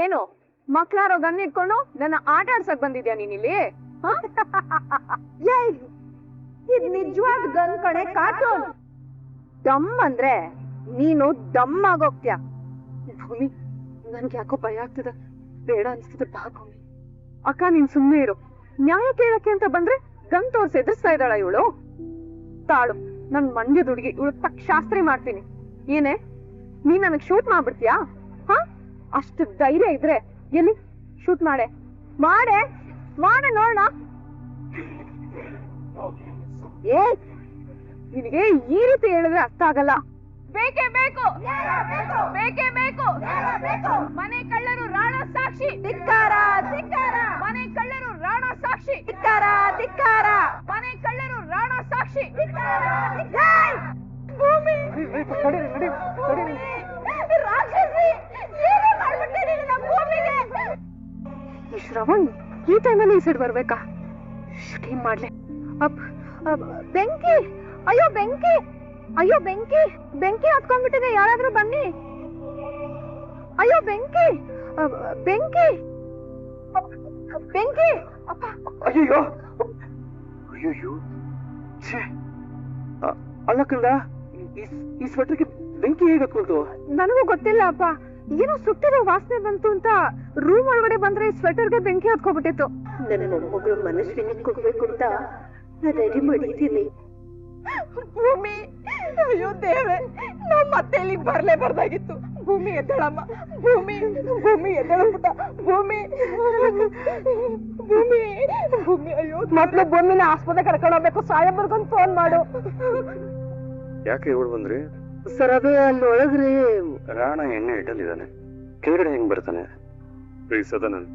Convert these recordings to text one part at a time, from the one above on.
ಏನು ಮಕ್ಳಾರೋ ಗನ್ ಇಟ್ಕೊಂಡು ನನ್ನ ಆಟ ಆಡ್ಸಕ್ ಬಂದಿದ್ಯಾ ನೀನಿಲ್ಲಿ? ಇದು ನಿಜವಾದ ಗನ್ ಕಣೆ, ಕಾರ್ಟೂನ್. ಡಮ್ ಅಂದ್ರೆ ನೀನು ಡಮ್ ಆಗೋಗ್ತೀಯ. ಭೂಮಿ, ನನ್ಗೆ ಯಾಕೋ ಭಯ ಆಗ್ತದೆ, ಬೇಡ ಅನ್ಸ್ತದೆ. ಬಾ ಭೂಮಿ. ಅಕ್ಕ ನೀನ್ ಸುಮ್ಮನೆ ಇರು. ನ್ಯಾಯ ಕೇಳಕ್ಕೆ ಅಂತ ಬಂದ್ರೆ ಗನ್ ತೋರ್ಸಿ ಎದುರಿಸ್ತಾ ಇದ್ದಾಳ ಇವಳು. ತಾಳು, ನನ್ ಮಂಡ್ಯದ ಹುಡುಗಿ, ಇವಳು ತಕ್ಕ ಶಾಸ್ತ್ರಿ ಮಾಡ್ತೀನಿ. ಏನೇ ನೀನ್ ನನಗ್ ಶೂಟ್ ಮಾಡ್ಬಿಡ್ತೀಯಾ? ಹಾ, ಅಷ್ಟು ಧೈರ್ಯ ಇದ್ರೆ ಎಲ್ಲಿ ಶೂಟ್ ಮಾಡೆ ಮಾಡೆ ಮಾಡೆ ನೋಡೋಣ. ಏ, ನಿನಗೆ ಈ ರೀತಿ ಹೇಳಿದ್ರೆ ಅರ್ಥ ಆಗಲ್ಲ. ಬೇಕೇ ಬೇಕು, ಬೇಕೇ ಬೇಕು. ಮನೆ ಕಳ್ಳರು ರಾಣಾ ಸಾಕ್ಷಿ, ಧಿಕ್ಕಾರ ಧಿಕ್ಕಾರ. ಮನೆ ಕಳ್ಳರು ರಾಣಾ ಸಾಕ್ಷಿ, ಧಿಕ್ಕಾರ ಧಿಕ್ಕಾರ. ಮನೆ ಕಳ್ಳರು ರಾಣಾ ಸಾಕ್ಷಿ, ಧಿಕ್ಕಾರ ಧಿಕ್ಕಾರ. ಭೂಮಿ, ರಾಕ್ಷಸಿ, ಏನೇ ಮಾಡ್ಬಿಟ್ಟೆ ನೀನು ನಮ್ಮ ಭೂಮಿಗೆ? ಶ್ರವಣ್ ಈ ಟೈಮಲ್ಲಿ ಈ ಸೈಡ್ ಬರ್ಬೇಕಾ? ಏನ್ ಮಾಡ್ಲೆ? ಬೆಂಕಿ, ಅಯ್ಯೋ ಬೆಂಕಿ, ಅಯ್ಯೋ ಬೆಂಕಿ, ಬೆಂಕಿ ಹತ್ಕೊಂಡ್ಬಿಟ್ಟಿದೆ, ಯಾರಾದ್ರೂ ಬನ್ನಿ. ಅಯ್ಯೋ ಬೆಂಕಿ, ಬೆಂಕಿ, ಬೆಂಕಿ. ಅಪ್ಪ, ಅಯ್ಯೋ ಅಯ್ಯೋ, ಅಲ್ಲ ಕಂದ, ಈ ಸ್ವೆಟರ್ಗೆ ಬೆಂಕಿ ಹೇಗೆ ಹತ್ಕೊಳ್ತು? ನನಗೂ ಗೊತ್ತಿಲ್ಲ ಅಪ್ಪ. ಏನೋ ಸುಟ್ಟಿರೋ ವಾಸನೆ ಬಂತು ಅಂತ ರೂಮ್ ಒಳಗಡೆ ಬಂದ್ರೆ ಸ್ವೆಟರ್ಗೆ ಬೆಂಕಿ ಹತ್ಕೊಬಿಟ್ಟಿತ್ತು. ನನ್ನ ಮೊಮ್ಮಗಳು ಮನಸ್ವಿನಿ ಕೊಡ್ಬೇಕು ಅಂತ ರೆಡಿ ಮಾಡಿದ್ದೀನಿ. ಭೂಮಿ, ಅಯ್ಯೋ ದೇವ್ರೆ, ನಾವ್ ಮತ್ತೆ ಇಲ್ಲಿಗೆ ಬರ್ಲೇಬಾರ್ದಾಗಿತ್ತು. ಭೂಮಿ ಎದ್ದೇಳಮ್ಮ, ಭೂಮಿ, ಭೂಮಿ ಎದ್ದೇಳ ಪುಟ್ಟ, ಭೂಮಿ, ಭೂಮಿ, ಭೂಮಿ. ಅಯ್ಯೋ ಮೊದ್ಲು ಭೂಮಿನ ಆಸ್ಪತ್ರೆ ಕರ್ಕೊಂಡು ಹೋಗ್ಬೇಕು. ಸಾಹೇಬ್ರಿಗೊಂದು ಫೋನ್ ಮಾಡು. ಯಾಕೆ ಇವಳು ಬಂದ್ರಿ? ಸರ್ ಅದೇ ಅಲ್ಲಿ ಒಳಗ್ರಿ ರಾಣ ಎಣ್ಣೆ ಇಟ್ಟಲ್ಲಿದ್ದಾನೆ, ಕೆಳಗಡೆ ಹೆಂಗ್ ಬರ್ತಾನೆ? ಸದನನ್,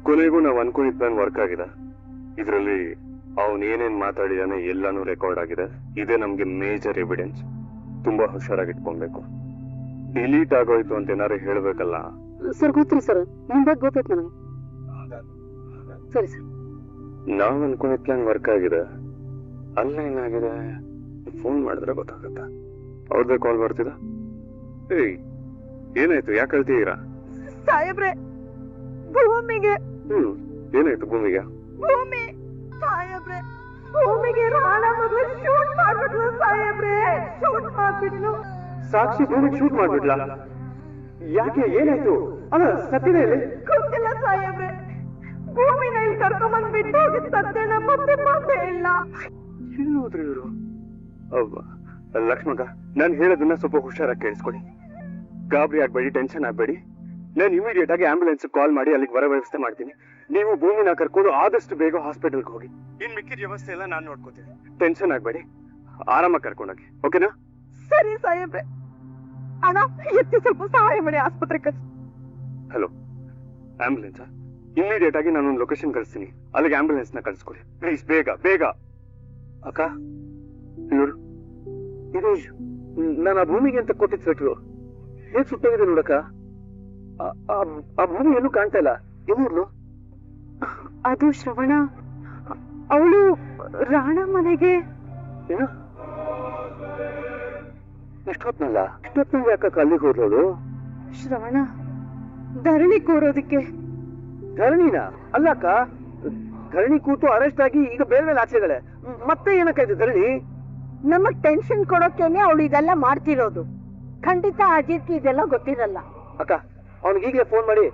ಕೊನೆಗೂ ನಾವ್ ಅನ್ಕೊಂಡಿದ್ ಪ್ಲಾನ್ ವರ್ಕ್ ಆಗಿದೆ. ಇದ್ರಲ್ಲಿ ಅವನ್ ಏನೇನ್ ಮಾತಾಡಿದಾನೆ ಎಲ್ಲಾನು ರೆಕಾರ್ಡ್ ಆಗಿದೆ. ಇದೇ ನಮ್ಗೆ ಮೇಜರ್ ಎವಿಡೆನ್ಸ್. ತುಂಬಾ ಹುಷಾರಾಗಿಟ್ಕೊಬೇಕು. ಡಿಲೀಟ್ ಆಗೋಯ್ತು ಅಂತ ಏನಾರು ಹೇಳ್ಬೇಕಲ್ಲ. ಸರ್ ಗೊತ್ತಿಲ್ಲ ಸರ್, ನಿಮ್ ಬಗ್ಗೆ ಗೊತ್ತಾಯ್ತು ನನಗೆ. ಸರಿ ಸರ್. ನಾವ್ ಅನ್ಕೊಂಡಿದ್ ಪ್ಲಾನ್ ವರ್ಕ್ ಆಗಿದೆ. ಅಲ್ಲ ಏನಾಗಿದೆ, ಫೋನ್ ಮಾಡಿದ್ರೆ ಗೊತ್ತಾಗತ್ತ. ಅವ್ರದ್ದೇ ಕಾಲ್ ಬರ್ತಿದ. ಏಯ್, ಏನಾಯ್ತು? ಯಾಕೆ ಹೇಳ್ತೀರಾ? ಸಾಹೇಬ್ರೆ, ಭೂಮಿಗೆ. ಏನಾಯ್ತು ಭೂಮಿಗೆ? ಭೂಮಿ, ಸಾಹೇಬ್ರೆ, ಭೂಮಿಗೆ ರಾಣ ಮಗಳು ಶೂಟ್ ಮಾಡ್ಬಿಟ್ಲು ಸಾಹೇಬ್ರೆ, ಶೂಟ್ ಮಾಡ್ಬಿಟ್ಲು. ಸಾಕ್ಷಿ ಭೂಮಿಗೆ ಶೂಟ್ ಮಾಡ್ಬಿಡ್ಲಾ? ಯಾಕೆ? ಏನಾಯ್ತು? ಅಲ್ಲ ಸತ್ತಿದೆ ಇಲ್ಲಿ? ಗೊತ್ತಿಲ್ಲ ಸಾಹೇಬ್ರೆ. ಭೂಮಿನ ಇಲ್ಲಿ ಕರ್ಕೊಂಬಂದ್ ಬಿಟ್ಟು ಹೋಗಿದ್ ಸತ್ತೇನ ಮತ್ತೆ ಮಾತೇ ಇಲ್ಲ. ಹೋದ್ರಿ ಇವರು? ಲಕ್ಷ್ಮಕ, ನಾನು ಹೇಳೋದನ್ನ ಸ್ವಲ್ಪ ಹುಷಾರಾಗಿ ಕೇಳಿಸ್ಕೊಳ್ಳಿ. ಗಾಬರಿ ಆಗ್ಬೇಡಿ, ಟೆನ್ಷನ್ ಆಗ್ಬೇಡಿ. ನಾನು ಇಮಿಡಿಯೇಟ್ ಆಗಿ ಆಂಬ್ಯುಲೆನ್ಸ್ ಕಾಲ್ ಮಾಡಿ ಅಲ್ಲಿಗೆ ಬರೋ ವ್ಯವಸ್ಥೆ ಮಾಡ್ತೀನಿ. ನೀವು ಭೂಮಿನ ಕರ್ಕೊಂಡು ಆದಷ್ಟು ಬೇಗ ಹಾಸ್ಪಿಟಲ್ಗೆ ಹೋಗಿ. ಇನ್ ಮಿಕ್ಕಿದ ವ್ಯವಸ್ಥೆ ಎಲ್ಲ ನಾನು ನೋಡ್ಕೋತೀನಿ. ಟೆನ್ಷನ್ ಆಗ್ಬೇಡಿ, ಆರಾಮಾಗಿ ಕರ್ಕೊಂಡೋಗಿ. ಓಕೆನಾ? ಸರಿ ಸಾಹೇಬ್ರೆ. ಅಣ್ಣ, ಎತ್ತಿ ಸ್ವಲ್ಪ ಸಹಾಯ ಮಾಡಿ, ಆಸ್ಪತ್ರೆ ಕಳ್ಸಿ. Hello, ambulance? ಇಮಿಡಿಯೇಟ್ ಆಗಿ ನಾನೊಂದು ಲೊಕೇಶನ್ ಕಳಿಸ್ತೀನಿ, ಅಲ್ಲಿಗೆ ಆಂಬ್ಯುಲೆನ್ಸ್ ನ ಕಳ್ಸ್ಕೊಡಿ ಪ್ಲೀಸ್, ಬೇಗ ಬೇಗ. ಅಕ್ಕ, ನೋಡು, ಇದು ನಾನು ಆ ಭೂಮಿಗೆ ಅಂತ ಕೊಟ್ಟಿದ್ ಸ್ವೆಟ್ರು ಹೇಗ್ ಸುಟ್ಟೋಗಿದೆ ನೋಡಕ್ಕ. ಆ ಭೂಮಿ ಎಲ್ಲೂ ಕಾಣ್ತಾ ಇಲ್ಲ. ಎಲ್ಲೂ? ಅದು ಶ್ರವಣ, ಅವಳು ರಾಣ ಮನೆಗೆ. ಏನು? ಎಷ್ಟೊತ್ನಲ್ಲ? ಎಷ್ಟೊತ್ನಲ್ಲಿ ಯಾಕಕ್ಕ ಅಲ್ಲಿಗೆ ಹೋದವಳು? ಶ್ರವಣ, ಧರಣಿ ಕೂರೋದಕ್ಕೆ. ಧರಣಿನ? ಅಲ್ಲಕ್ಕ, ಧರಣಿ ಕೂತು ಅರೆಸ್ಟ್ ಆಗಿ ಈಗ ಬೇರೆ ಮೇಲೆ ಆಚೆ ಇದ್ದಾಳೆ. ಮತ್ತೆ ಏನಕ್ಕ ಇದು ಧರಣಿ? ನಮಗ್ ಟೆನ್ಷನ್ ಕೊಡೋಕೆನೆ ಅವಳು ಇದೆಲ್ಲ ಮಾಡ್ತಿರೋದು. ಖಂಡಿತ ಅಜಿತ್ ಇದೆಲ್ಲ ಗೊತ್ತಿರಲ್ಲ. ಅಕ್ಕ, ಅವ್ನಿಗೆ ಈಗಲೇ ಫೋನ್ ಮಾಡಿ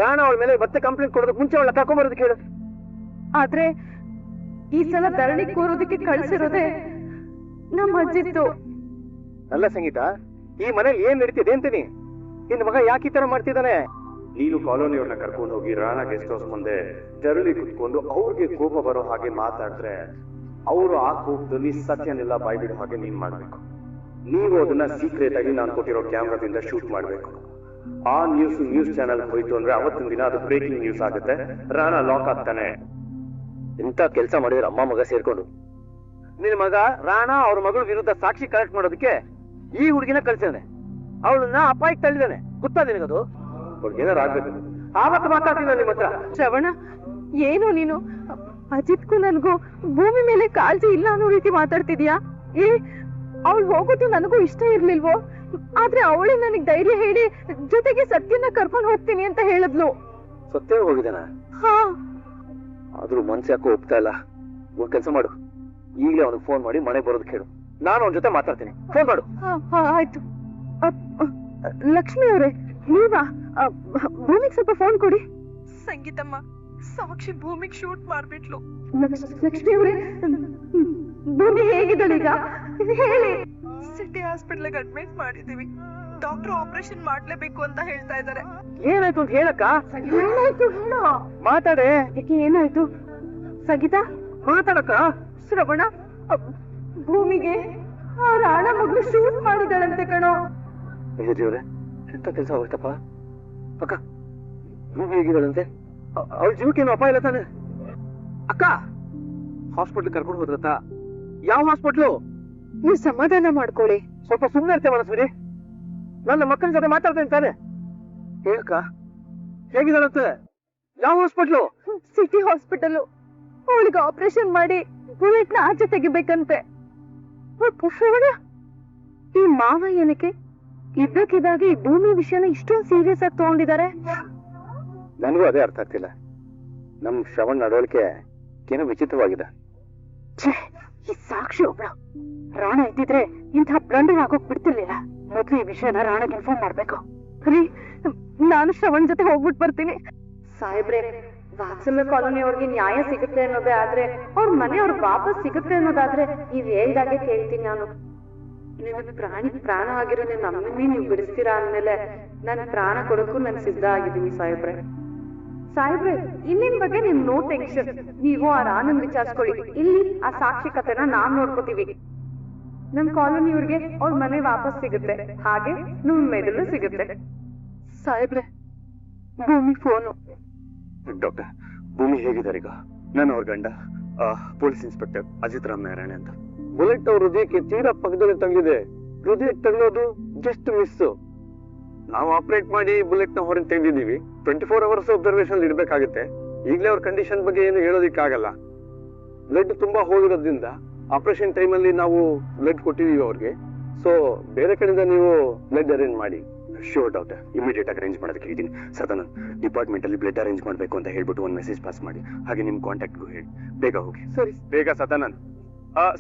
ರಾಣ ಅವಳ ಮೇಲೆ ಮತ್ತೆ ಕಂಪ್ಲೇಂಟ್ ಕೊಡೋದಕ್ಕೆ ಮುಂಚೆ ಅವಳ ಕರ್ಕೊಂಬರೋದಕ್ಕೆ ಹೇಳು. ಆದ್ರೆ ಈ ಸಲ ಧರಣಿ ಕೂರೋದಕ್ಕೆ ಕಳ್ಸಿರೋದೆ ನಮ್ಮ ಅಜ್ಜಿತ್ತು. ಅಲ್ಲ ಸಂಗೀತ, ಈ ಮನೇಲಿ ಏನ್ ನಡೀತಿದೆ ಅಂತೀನಿ. ನಿನ್ ಮಗ ಯಾಕೆ ಈ ತರ ಮಾಡ್ತಿದ್ದಾನೆ? ನೀನು ಕಾಲೋನಿಯವ್ರನ್ನ ಕರ್ಕೊಂಡು ಹೋಗಿ ರಾಣ ಗೆಸ್ಟ್ ಹೌಸ್ ಮುಂದೆ ತೆರಳಿ ಕುತ್ಕೊಂಡು ಅವ್ರಿಗೆ ಕೋಪ ಬರೋ ಹಾಗೆ ಮಾತಾಡಿದ್ರೆ ಅವರು ಆ ಕೋಪದಲ್ಲಿ ಸತ್ಯನೆಲ್ಲ ಬಾಯ್ಬಿಡೋ ಹಾಗೆ ನೀನ್ ಮಾಡ್ಬೇಕು. ನೀವು ಅದನ್ನ ಸೀಕ್ರೆಟ್ ಆಗಿ ನಾನು ಕೊಟ್ಟಿರೋ ಕ್ಯಾಮ್ರಾದಿಂದ ಶೂಟ್ ಮಾಡ್ಬೇಕು. ಆ ನ್ಯೂಸ್ ಚಾನೆಲ್ ಹೋಯ್ತು ಅಂದ್ರೆ ಅವತ್ತಿನ ದಿನ ಅದು ಬ್ರೇಕಿಂಗ್ ನ್ಯೂಸ್ ಆಗುತ್ತೆ. ರಾಣ ಲಾಕ್ ಆಗ್ತಾನೆ. ಎಂತ ಕೆಲಸ ಮಾಡಿದ್ರೆ ಅಮ್ಮ ಮಗ ಸೇರ್ಕೊಂಡು. ನಿನ್ ಮಗ ರಾಣ ಅವ್ರ ಮಗಳ ವಿರುದ್ಧ ಸಾಕ್ಷಿ ಕಲೆಕ್ಟ್ ಮಾಡೋದಕ್ಕೆ ಈ ಹುಡುಗಿನ ಕಳ್ಸಿದಾನೆ. ಅವಳನ್ನ ಅಪಾಯಕ್ಕೆ ತಳ್ಳಿದಾನೆ. ಗೊತ್ತಾ ನಿನಗದು? ಏನಾರು ಆಗ್ಬೇಕು. ಆವತ್ತು ಮಾತಾಡ್ತೀನಿ ನಿಮ್ಮ ಹತ್ರ. ಶ್ರವಣ, ಏನು ನೀನು ಅಜಿತ್ಗೂ ನನ್ಗೂ ಭೂಮಿ ಮೇಲೆ ಕಾಳಜಿ ಇಲ್ಲ ಅನ್ನೋ ರೀತಿ ಮಾತಾಡ್ತಿದ್ಯಾ? ಅವಳು ಹೋಗೋದು ನನಗೂ ಇಷ್ಟ ಇರ್ಲಿಲ್ವೋ? ಆದ್ರೆ ಅವಳೇ ನನಗ್ ಧೈರ್ಯ ಹೇಳಿ ಜೊತೆಗೆ ಸತ್ಯನ ಕರ್ಕೊಂಡು ಹೋಗ್ತೀನಿ ಅಂತ ಹೇಳಿದ್ಲು. ಸತ್ಯ ಹೋಗಿದ್ದಾನ? ಹಾ. ಆದ್ರೂ ಮನ್ಸು ಯಾಕೋ ಒಪ್ತಾ ಇಲ್ಲ. ಒಂದ್ ಕೆಲಸ ಮಾಡು, ಈಗಲೇ ಅವನಿಗೆ ಫೋನ್ ಮಾಡಿ ಮನೆಗೆ ಬರೋದಕ್ಕೆ ಹೇಳು. ನಾನು ಅವನ ಜೊತೆ ಮಾತಾಡ್ತೀನಿ. ಫೋನ್ ಮಾಡು. ಆಯ್ತು. ಲಕ್ಷ್ಮಿ ಅವರೇ, ನೀವಾ? ಭೂಮಿಗೆ ಸ್ವಲ್ಪ ಫೋನ್ ಕೊಡಿ. ಸಂಗೀತಮ್ಮ, ಸಾಕ್ಷಿ ಭೂಮಿಗೆ ಶೂಟ್ ಮಾಡ್ಬಿಟ್ಲು. ಲಕ್ಷ್ಮಿ ಅವರೇ, ಭೂಮಿ ಹೇಗಿದ್ದಾಳೀಗ ಹೇಳಿ. ಸಿಟಿ ಹಾಸ್ಪಿಟಲ್ಗೆ ಅಡ್ಮಿಟ್ ಮಾಡಿದೀವಿ. ಡಾಕ್ಟರ್ ಆಪರೇಷನ್ ಮಾಡ್ಲೇಬೇಕು ಅಂತ ಹೇಳ್ತಾ ಇದ್ದಾರೆ. ಏನಾಯ್ತು ಅಂತ ಹೇಳಕ್ಕ? ಏನಾಯ್ತು ಹೇಳು. ಮಾತಾಡೆ. ಯಾಕೆ ಏನಾಯ್ತು? ಸಂಗೀತಾ ಮಾತಾಡಕ್ಕ. ಶ್ರವಣ, ಭೂಮಿಗೆ ಆ ರಾಣ ಮಗಳು ಶೂಟ್ ಮಾಡಿದಾಳಂತೆ ಕಣೋ. ಅಯ್ಯೋ ದೇವ್ರೆ, ಎಂತ ಕೆಲಸ ಹೋಯ್ತಪ್ಪ. ಅಕ್ಕ, ಭೂಮಿ ಹೇಗಿದ್ದಾಳಂತೆ? ಅವಳ ಜೀವಕ್ಕೇನು ಅಪಾಯ ಇಲ್ಲ ತಾನೆ? ಅಕ್ಕ, ಹಾಸ್ಪಿಟ್ಲ್ ಕರ್ಕೊಂಡು ಹೋದ್ರತ್ತ? ಯಾವ ಹಾಸ್ಪಿಟ್ಲು? ನೀವು ಸಮಾಧಾನ ಮಾಡ್ಕೊಳ್ಳಿ. ಸ್ವಲ್ಪ ಸುಮ್ಮನೆ ಇರ್ತೇವೆ ಮನಸ್ವಿನಿ. ನನ್ನ ಮಕ್ಕಳ ಜೊತೆ ಮಾತಾಡ್ತೇನೆ ತಾನೆ. ಹೇಳಕ್ಕ, ಹೇಗಿದ್ದಾಳಂತೆ? ಯಾವ ಹಾಸ್ಪಿಟ್ಲು? City hospital. ಅವಳಿಗೆ ಆಪರೇಷನ್ ಮಾಡಿ ಬುಲೆಟ್ ನ ಆಚೆ ತೆಗಿಬೇಕಂತೆ. ಶ್ರವಣ, ಈ ಮಾವ ಏನಕ್ಕೆ ಇದ್ದಕ್ಕಿದ್ದಾಗೆ ಈ ಭೂಮಿ ವಿಷಯನ ಇಷ್ಟೊಂದು ಸೀರಿಯಸ್ ಆಗಿ ತಗೊಂಡಿದ್ದಾರೆ? ನನಗೂ ಅದೇ ಅರ್ಥ ಆಗ್ತಿಲ್ಲ. ನಮ್ ಶ್ರವಣ್ ನಡವಳಿಕೆ ಏನೋ ವಿಚಿತ್ರವಾಗಿದೆ. ಈ ಸಾಕ್ಷಿ ಒಬ್ಳು ರಾಣ ಇದ್ದಿದ್ರೆ ಇಂತಹ ಬ್ಲಂಡರ್ ಆಗೋಕ್ ಬಿಡ್ತಿರ್ಲಿಲ್ಲ. ಮೊದ್ಲು ಈ ವಿಷಯನ ರಾಣಗೆ ಇನ್ಫಾರ್ಮ್ ಮಾಡ್ಬೇಕು. ರೀ, ನಾನು ಶ್ರವಣ್ ಜೊತೆ ಹೋಗ್ಬಿಟ್ಟು ಬರ್ತೀನಿ. ಸಾಹೇಬ್ರೆ, ವಾತ್ಸಲ್ಯ ಕಾಲೋನಿ ಅವ್ರಿಗೆ ನ್ಯಾಯ ಸಿಗುತ್ತೆ ಅನ್ನೋದೇ ಆದ್ರೆ, ಅವ್ರ ಮನೆಯವ್ರ ವಾಪಸ್ ಸಿಗುತ್ತೆ ಅನ್ನೋದಾದ್ರೆ ನೀವ್ ಹೇಳ್ದಾಗೆ ಕೇಳ್ತೀನಿ ನಾನು. ನಿಮಗೆ ಪ್ರಾಣ ಆಗಿರೋ ನಮ್ಮನ್ನೇ ನೀವು ಬಿಡಿಸ್ತೀರಾ ಅಂದ್ಮೇಲೆ ನನ್ ಪ್ರಾಣ ಕೊಡೋಕ್ಕೂ ನಾನು ಸಿದ್ಧ ಆಗಿದ್ದೀನಿ ಸಾಹೇಬ್ರೆ. ಸಾಹೇಬ್ರೆ, ಇಲ್ಲಿನ ಬಗ್ಗೆ ನಿಮ್ ನೋ ಟೆನ್ಷನ್. ನೀವು ಆ ರಾಣನ್ ವಿಚಾರಿಸ್ಕೊಳ್ಳಿ. ಇಲ್ಲಿ ಆ ಸಾಕ್ಷಿ ಕಥೆನ ನಾವ್ ನೋಡ್ಕೋತೀವಿ. ನಮ್ ಕಾಲೋನಿಯವ್ರಿಗೆ ಅವ್ರ ಮನೆ ವಾಪಸ್ ಸಿಗುತ್ತೆ, ಹಾಗೆ ನಮ್ ಮೆಡಲು ಸಿಗುತ್ತೆ. ಸಾಹೇಬ್ರೆ, ಭೂಮಿ ಫೋನು. ಡಾಕ್ಟರ್, ಭೂಮಿ ಹೇಗಿದ್ದಾರೆ ಈಗ? ನಾನು ಅವ್ರ ಗಂಡ, ಪೊಲೀಸ್ ಇನ್ಸ್ಪೆಕ್ಟರ್ ಅಜಿತ್ ರಾಮ್ ನಾರಾಯಣ ಅಂತ. ಬುಲೆಟ್ ಅವ್ರ ಹೃದಯಕ್ಕೆ ತೀರಾ ಪಕ್ಕದಲ್ಲಿ ತಗಲಿದೆ. ಹೃದಯ ತಗಲೋದು ಜಸ್ಟ್ ಮಿಸ್. ನಾವು ಆಪರೇಟ್ ಮಾಡಿ ಬುಲೆಟ್ ನ ಹೊರಗೆ ತೆಗೆದಿದ್ದೀವಿ. 24 ಅವರ್ಸ್ ಅಬ್ಸರ್ವೇಷನ್ ಇಡ್ಬೇಕಾಗುತ್ತೆ. ಈಗಲೇ ಅವ್ರ ಕಂಡೀಷನ್ ಬಗ್ಗೆ ಏನು ಹೇಳೋದಿಕ್ಕಾಗಲ್ಲ. ಬ್ಲಡ್ ತುಂಬಾ ಹೋಗಿರೋದ್ರಿಂದ ಆಪರೇಷನ್ ಟೈಮಲ್ಲಿ ನಾವು ಬ್ಲಡ್ ಕೊಟ್ಟಿದೀವಿ ಅವ್ರಿಗೆ. ಸೊ ಬೇರೆ ಕಡೆಯಿಂದ ನೀವು ಬ್ಲಡ್ ಅರೇಂಜ್ ಮಾಡಿ. ಶೋರ್ ಡಾಕ್ಟರ್, ಇಮಿಡಿಯೇಟ್ ಆಗಿ ಅರೇಂಜ್ ಮಾಡೋದಕ್ಕೆ ಹೇಳಿದ್ದೀನಿ. ಸದಾನಂದ್, ಡಿಪಾರ್ಟ್ಮೆಂಟ್ ಅಲ್ಲಿ ಬ್ಲಡ್ ಅರೇಂಜ್ ಮಾಡಬೇಕು ಅಂತ ಹೇಳ್ಬಿಟ್ಟು ಒಂದು ಮೆಸೇಜ್ ಪಾಸ್ ಮಾಡಿ. ಹಾಗೆ ನಿಮ್ ಕಾಂಟ್ಯಾಕ್ಟ್ಗೂ ಹೇಳಿ. ಬೇಗ ಹೋಗಿ. ಸರಿ, ಬೇಗ. Sadanand,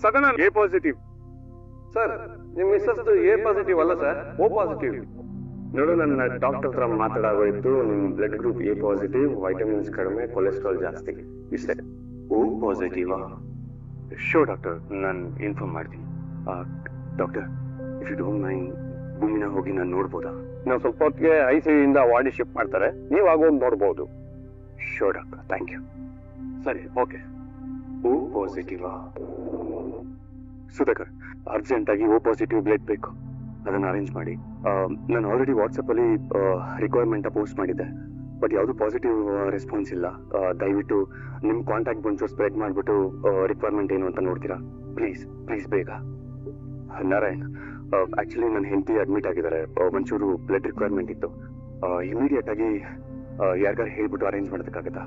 Sadanand A positive. Sir, ನಿಮ್ ಮಿಸ್ಸಸ್ ಎ ಪಾಸಿಟಿವ್ ಅಲ್ಲ ಸರ್, ಓ ಪಾಸಿಟಿವ್. ನೋಡು, ನನ್ನ ಡಾಕ್ಟರ್ ಹತ್ರ ಮಾತಾಡೋಯ್ತು. ನಿಮ್ blood group A positive, vitamins ಕಡಿಮೆ, ಕೊಲೆಸ್ಟ್ರಾಲ್ ಜಾಸ್ತಿ. ಇಷ್ಟೇ. O positive? ಶೋ ಡಾಕ್ಟರ್, ನಾನು ಇನ್ಫಾರ್ಮ್ ಮಾಡ್ತೀನಿ. Doctor, if you don't mind, ಭೂಮಿನ ಹೋಗಿ ನಾನು ನೋಡ್ಬೋದಾ? ನಾವು ಸ್ವಲ್ಪ ಹೊತ್ತಿಗೆ ಐಸಿಯುಯಿಂದ ವಾರ್ಡಿಗೆ ಶಿಫ್ಟ್ ಮಾಡ್ತಾರೆ, ನೀವು ಆಗೋಗಿ ನೋಡ್ಬೋದು. Show doctor, thank you. ಸರಿ, okay. O positive? Sudhakar, urgent ಆಗಿ ಓ ಪಾಸಿಟಿವ್ ಬ್ಲಡ್ ಬೇಕು, ಅದನ್ನ ಅರೇಂಜ್ ಮಾಡಿ. ನಾನು ಆಲ್ರೆಡಿ ವಾಟ್ಸಪ್ ಅಲ್ಲಿ ರಿಕ್ವೈರ್ಮೆಂಟ್ ಪೋಸ್ಟ್ ಮಾಡಿದ್ದೆ, ಬಟ್ ಯಾವುದು ಪಾಸಿಟಿವ್ ರೆಸ್ಪಾನ್ಸ್ ಇಲ್ಲ. ದಯವಿಟ್ಟು ನಿಮ್ ಕಾಂಟ್ಯಾಕ್ಟ್ ಒಂಚೂರು ಸ್ಪ್ರೆಡ್ ಮಾಡ್ಬಿಟ್ಟು ರಿಕ್ವೈರ್ಮೆಂಟ್ ಏನು ಅಂತ ನೋಡ್ತೀರಾ ಪ್ಲೀಸ್? ಪ್ಲೀಸ್ ಬೇಗ. ನಾರಾಯಣ್, ಆಕ್ಚುಲಿ ನನ್ನ ಹೆಂಡತಿ ಅಡ್ಮಿಟ್ ಆಗಿದ್ದಾರೆ. ಒಂಚೂರು ಬ್ಲಡ್ ರಿಕ್ವೈರ್ಮೆಂಟ್ ಇತ್ತು. ಇಮಿಡಿಯೇಟ್ ಆಗಿ ಯಾರಿಗಾರು ಹೇಳ್ಬಿಟ್ಟು ಅರೇಂಜ್ ಮಾಡೋದಕ್ಕಾಗತ್ತಾ?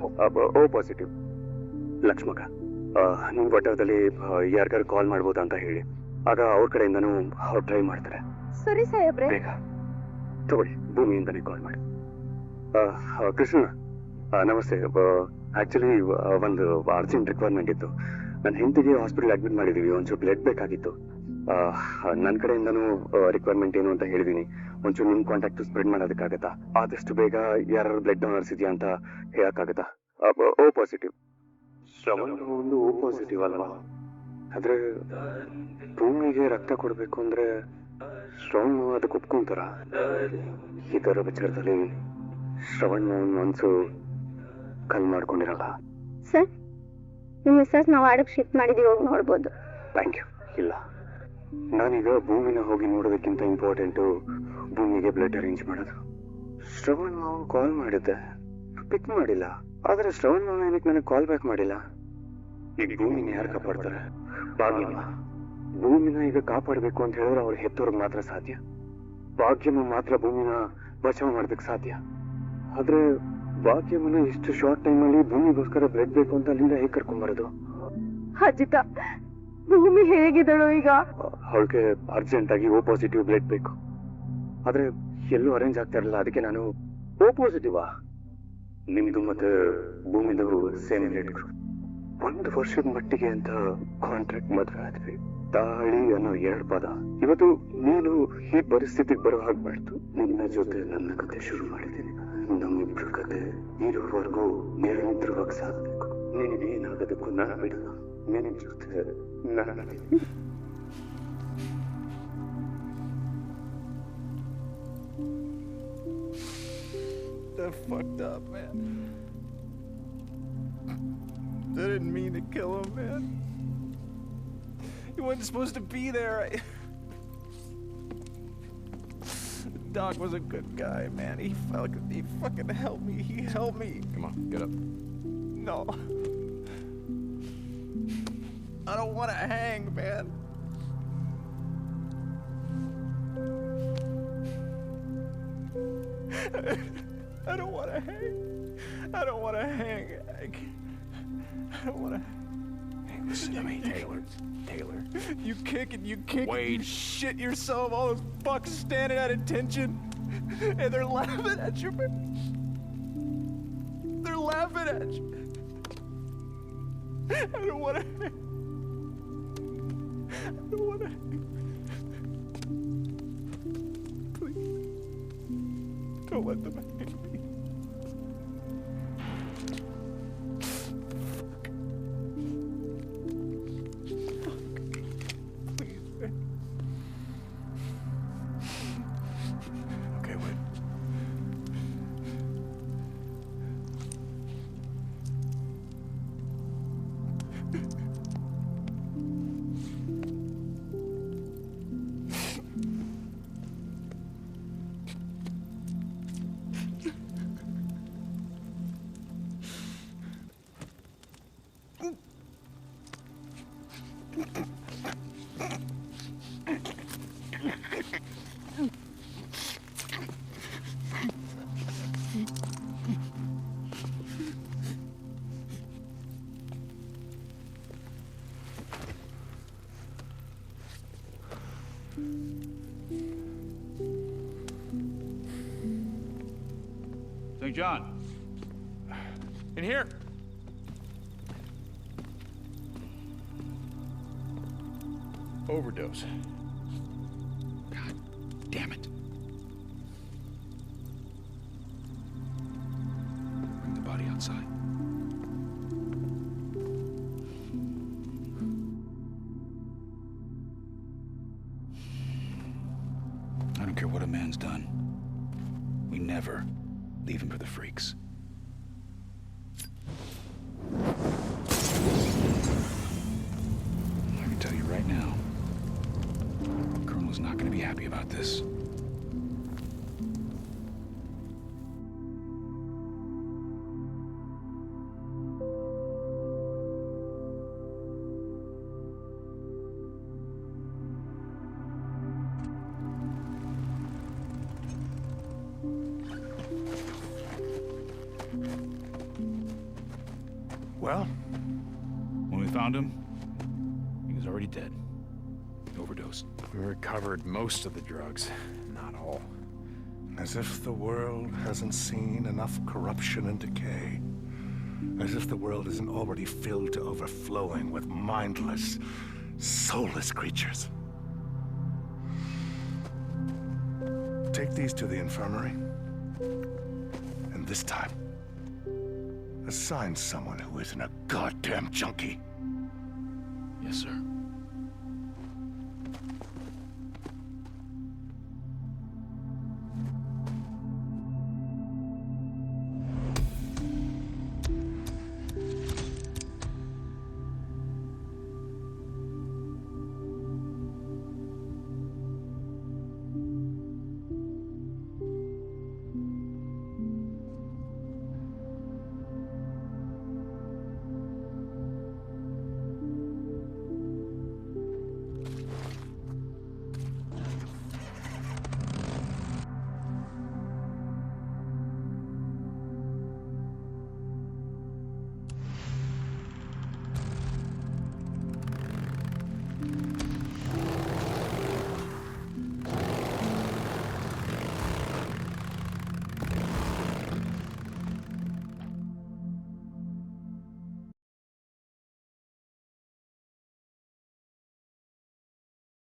O positive. ಲಕ್ಷ್ಮಕ, ನಿಮ್ ವಟಾರದಲ್ಲಿ ಯಾರಿಗಾರು ಕಾಲ್ ಮಾಡ್ಬೋದಾ ಅಂತ ಹೇಳಿ, ಆಗ ಅವ್ರ ಕಡೆಯಿಂದನೂ ಅವ್ರು ಟ್ರೈ ಮಾಡ್ತಾರೆ. ಸರಿ ಸಾಹೇಬ್ರೆ. ಬೇಗ ತಗೊಳ್ಳಿ, ಭೂಮಿಯಿಂದನೇ ಕಾಲ್ ಮಾಡಿ. ಕೃಷ್ಣ, ನಮಸ್ತೆ. ಆಕ್ಚುಲಿ ಒಂದು ಅರ್ಜೆಂಟ್ ರಿಕ್ವೈರ್ಮೆಂಟ್ ಇತ್ತು. ನನ್ನ ಹೆಂಡತಿಗೆ ಹಾಸ್ಪಿಟಲ್ ಅಡ್ಮಿಟ್ ಮಾಡಿದೀವಿ, ಒಂಚೂರು ಬ್ಲಡ್ ಬೇಕಾಗಿತ್ತು. ನನ್ನ ಕಡೆಯಿಂದನೂ ರಿಕ್ವೈರ್ಮೆಂಟ್ ಏನು ಅಂತ ಹೇಳಿದೀನಿ. ಒಂಚೂರು ನಿಮ್ ಕಾಂಟ್ಯಾಕ್ಟ್ ಸ್ಪ್ರೆಡ್ ಮಾಡೋದಕ್ಕಾಗತ್ತಾ? ಆದಷ್ಟು ಬೇಗ ಯಾರು ಬ್ಲಡ್ ಡೋನರ್ಸ್ ಇದೆಯಾ ಅಂತ ಹೇಳಕ್ಕಾಗತ್ತಾ? O positive. ಶ್ರವಣ್ ಒಂದು ಓ ಪಾಸಿಟಿವ್ ಅಲ್ವಾ? ಆದ್ರೆ ಭೂಮಿಗೆ ರಕ್ತ ಕೊಡ್ಬೇಕು ಅಂದ್ರೆ ಶ್ರವಣ್ ಅದಕ್ಕೆ ಒಪ್ಕೊಂತಾರ? ಇದರ ವಿಚಾರದಲ್ಲಿ ಶ್ರವಣ್ ಮನ್ಸು ಕಲ್ ಮಾಡ್ಕೊಂಡಿರಲ್ಲ. ಸರ್, ನಿಮ್ಮ ಮಿಸ್ಸಸ್ ನಾವು ವಾರ್ಡಿಗೆ ಶಿಫ್ಟ್ ಮಾಡಿದೀವಿ, ಹೋಗಿ ನೋಡ್ಬೋದು. Thank you. ಇಲ್ಲ, ನಾನೀಗ ಭೂಮಿನ ಹೋಗಿ ನೋಡೋದಕ್ಕಿಂತ ಇಂಪಾರ್ಟೆಂಟು ಭೂಮಿಗೆ ಬ್ಲಡ್ ಅರೇಂಜ್ ಮಾಡೋದು. ಶ್ರವಣ್ ಮಾವ ಕಾಲ್ ಮಾಡಿದ್ದೆ, ಪಿಕ್ ಮಾಡಿಲ್ಲ. ಆದ್ರೆ ಶ್ರವಣ್ ಮಾವ ಏನಕ್ಕೆ ನನಗೆ ಕಾಲ್ ಬ್ಯಾಕ್ ಮಾಡಿಲ್ಲ? ಈಗ ಭೂಮಿನ ಯಾರು ಕಾಪಾಡ್ತಾರೆ? ಭಾಗ್ಯಮ್ಮ. ಭೂಮಿನ ಈಗ ಕಾಪಾಡಬೇಕು ಅಂತ ಹೇಳಿದ್ರೆ ಅವ್ರ ಹೆತ್ತೋರ್ಗೆ ಮಾತ್ರ ಸಾಧ್ಯ. ಭಾಗ್ಯಮ್ಮ ಮಾತ್ರ ಭೂಮಿನ ಬಚಾವ್ ಮಾಡೋದಕ್ಕೆ ಸಾಧ್ಯ. ಆದ್ರೆ ಭಾಗ್ಯಮ್ಮನ ಇಷ್ಟು ಶಾರ್ಟ್ ಟೈಮಲ್ಲಿ ಭೂಮಿಗೋಸ್ಕರ ಬ್ಲಡ್ ಬೇಕು ಅಂತ ಅಲ್ಲಿಂದ ಹೇಗೆ ಕರ್ಕೊಂಡ್ಬರೋದು? ಅಜಿತ, ಭೂಮಿ ಹೇಗಿದಳು ಈಗ? ಅವಳಿಗೆ ಅರ್ಜೆಂಟ್ ಆಗಿ ಓ ಪಾಸಿಟಿವ್ ಬ್ಲಡ್ ಬೇಕು. ಆದ್ರೆ ಎಲ್ಲೂ ಅರೇಂಜ್ ಆಗ್ತಾ ಇರಲಿಲ್ಲ. ಅದಕ್ಕೆ ನಾನು ಪಾಸಿಟಿವಾ ನಿಮ್ದು ಮತ್ತೆ ಭೂಮಿದು ಸೇಮ್ ರೇಟ್ ಗ್ರೂಪ್. 1 ವರ್ಷದ ಮಟ್ಟಿಗೆ ಅಂತ ಕಾಂಟ್ರಾಕ್ಟ್ ಮದುವೆ ಆದ್ವಿ. ತಾಳಿ ಅನ್ನೋ 2 ಪದ ಇವತ್ತು ನೀನು ಈ ಪರಿಸ್ಥಿತಿಗೆ ಬರೋ ಹಾಗೆ ಮಾಡ್ತು. ನಿನ್ನ ಜೊತೆ ನನ್ನ ಕತೆ ಶುರು ಮಾಡಿದ್ದೀನಿ. ನಮ್ಮಿಬ್ರ ಕತೆ ಇರೋವರೆಗೂ ನಿರಂತರವಾಗಿ ಸಾಗಬೇಕು. ನಿನಗೇನಾಗೋದಕ್ಕೂ ನಾನು ಬಿಡಲ್ಲ. ನಿನ್ನ ಜೊತೆ ನಾನು That fucked up, man. I didn't mean to kill him, man. He wasn't supposed to be there. Doc was a good guy, man. He fucking helped me. He helped me. Come on, get up. No. I don't want to hang, man. I don't want to hang. I don't want to hang. I don't want to. Hey, listen to me, Taylor. Taylor. You kick and you kick and you shit yourself. All those fucks standing at attention. And they're laughing at you, man. They're laughing at you. I don't want to. I don't want to. Please. Don't let them hang me. Please, man. Okay, wait. St. John. In here. Overdose. God damn it. Bring the body outside. I don't care what a man's done. We never leave him for the freaks. I can tell you right now, the Colonel's not going to be happy about this. Well, When we found him, he was already dead. Overdosed. we recovered most of the drugs, not all. As if the world hasn't seen enough corruption and decay. As if the world isn't already filled to overflowing with mindless, soulless creatures. Take these to the infirmary. And this time, assign someone who isn't a goddamn junkie. Yes, sir.